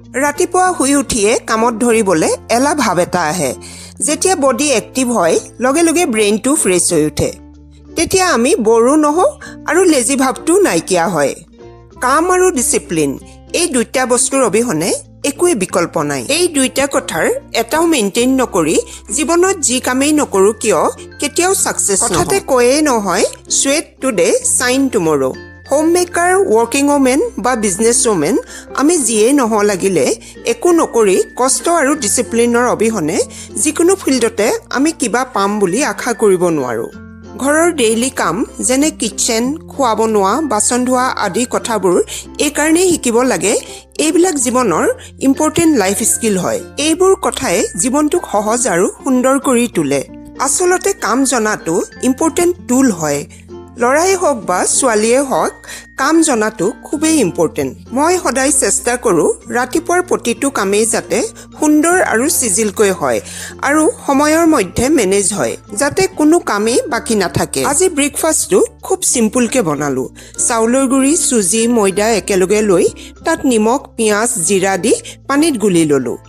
ৰাতিপুৱা শুই উঠিয়ে কামত ধৰিবলৈ এলা ভাৱ এটা আহে। যেতিয়া বডি এক্টিভ হয় লগে লগে ব্ৰেইনটো ফ্ৰেছ হৈ উঠে। তেতিয়া আমি বৰো নহওঁ আৰু লেজি ভাৱটো নাইকিয়া হয়। কাম আৰু ডিচিপ্লিন এই দুইটা বস্তুৰ অবিহনে একোৱে বিকল্প নাই। এই দুইটা কথাৰ এটাও মেইনটেইন নকৰি জীৱনত যি কামেই নকৰো কিয় কেতিয়াও ছাকচেছ নহয়। কথাতে কৈয়ে নহয় sweat today shine tomorrow. Home maker, working women বা বিজনেছ ওমেন আমি যিয়ে নহওঁ লাগিলে একো নকৰি কষ্ট আৰু ডিচিপ্লিনৰ অবিহনে যিকোনো ফিল্ডতে আমি কিবা পাম বুলি আশা কৰিব নোৱাৰোঁ। ঘৰৰ ডেইলি কাম যেনে কিটচেন, খোৱা বনোৱা, বাচন ধোৱা আদি কথাবোৰ এইকাৰণেই শিকিব লাগে। এইবিলাক জীৱনৰ ইম্পৰ্টেণ্ট লাইফ স্কিল হয়। এইবোৰ কথাই জীৱনটোক সহজ আৰু সুন্দৰ কৰি তোলে। আচলতে কাম জনাটো ইম্পৰ্টেণ্ট টুল হয়। ল'ৰাই হওক বা ছোৱালীয়ে হওক কাম জনাটো খুবেই ইম্পৰ্টেণ্ট। মই সদায় চেষ্টা কৰোঁ ৰাতিপুৱাৰ প্ৰতিটো কামেই যাতে সুন্দৰ আৰু চিজিলকৈ হয় আৰু সময়ৰ মধ্যে মেনেজ হয়, যাতে কোনো কামেই বাকী নাথাকে। আজি ব্ৰেকফাষ্টটো খুব চিম্পুলকৈ বনালোঁ। চাউলৰ গুড়ি, চুজি, ময়দা একেলগে লৈ তাত নিমখ, পিঁয়াজ, জিৰা দি পানীত গুলি ল'লোঁ।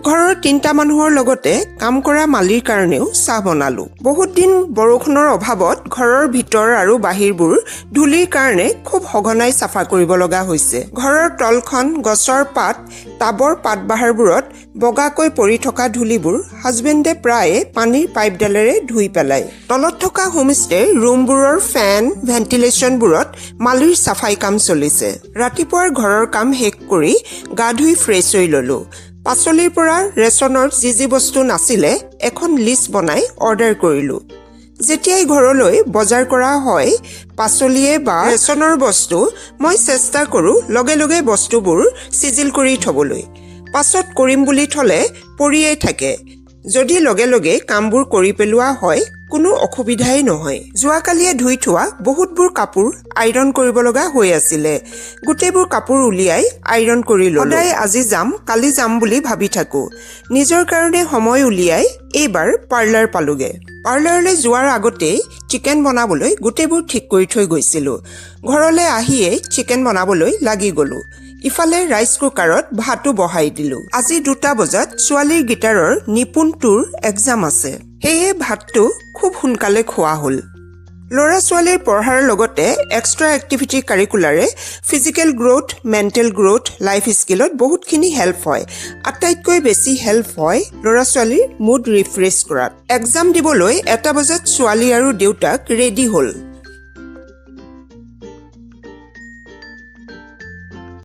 ঘৰৰ 3টা মানুহৰ লগতে কাম কৰা মালিৰ কাৰণেও চাহ বনালোঁ। বহুত দিন বৰষুণৰ অভাৱত ঘৰৰ ভিতৰ আৰু বাহিৰবোৰ ধূলিৰ কাৰণে খুব সঘনাই চাফা কৰিব লগা হৈছে। ঘৰৰ তলখন, গছৰ পাত, টাবৰ পাতবাহাৰবোৰত বগাকৈ পৰি থকা ধূলিবোৰ হাজবেণ্ডে প্ৰায়ে পানীৰ পাইপডালেৰে ধুই পেলায়। তলত থকা হোমষ্টেৰ ৰুমবোৰৰ ফেন, ভেণ্টিলেশ্যনবোৰত মালিৰ চাফাই কাম চলিছে। ৰাতিপুৱাৰ ঘৰৰ কাম শেষ কৰি গা ধুই ফ্ৰেছ হৈ ল'লোঁ। পাচলিৰ পৰা ৰেচনৰ যি বস্তু নাছিলে এখন লিষ্ট বনাই অৰ্ডাৰ কৰিলোঁ। যেতিয়াই ঘৰলৈ বজাৰ কৰা হয় পাচলিয়ে বা ৰেচনৰ বস্তু, মই চেষ্টা কৰোঁ লগে লগে বস্তুবোৰ চিজিল কৰি থ'বলৈ। পাছত কৰিম বুলি থ'লে পৰিয়েই থাকে। যদি লগে লগে কামবোৰ কৰি পেলোৱা হয় কোনো অসুবিধাই নহয়। যোৱাকালিয়ে ধুই থোৱা বহুতবোৰ কাপোৰ আইৰণ কৰিব লগা হৈ আছিলে। গোটেইবোৰ কাপোৰ উলিয়াই আইৰণ কৰি ল'লোঁ। সদায় আজি যাম কালি যাম বুলি ভাবি থাকোঁ। নিজৰ কাৰণে সময় উলিয়াই এইবাৰ পাৰ্লাৰ পালোগে। পাৰ্লাৰলৈ যোৱাৰ আগতেই চিকেন বনাবলৈ গোটেইবোৰ ঠিক কৰি থৈ গৈছিলোঁ। ঘৰলৈ আহিয়েই চিকেন বনাবলৈ লাগি গ'লোঁ। ইফালে ৰাইচ কুকাৰত ভাতো বহাই দিলোঁ। আজি 2টা বজাত ছোৱালীৰ গীটাৰৰ নিপুণ টুৰ এক্সাম আছে। সেয়ে ভাতটো খুব সোনকালে খোৱা হ'ল। ল'ৰা ছোৱালীৰ পঢ়াৰ লগতে এক্সট্ৰা এক্টিভিটি কাৰিকুলাৰে physical growth, mental growth, life স্কিলত বহুতখিনি হেল্প হয়। আটাইতকৈ বেছি হেল্প হয় ল'ৰা ছোৱালীৰ মুড ৰিফ্ৰেছ কৰাত। এক্সাম দিবলৈ 1টা বজাত ছোৱালী আৰু দেউতাক ৰেডি হ'ল।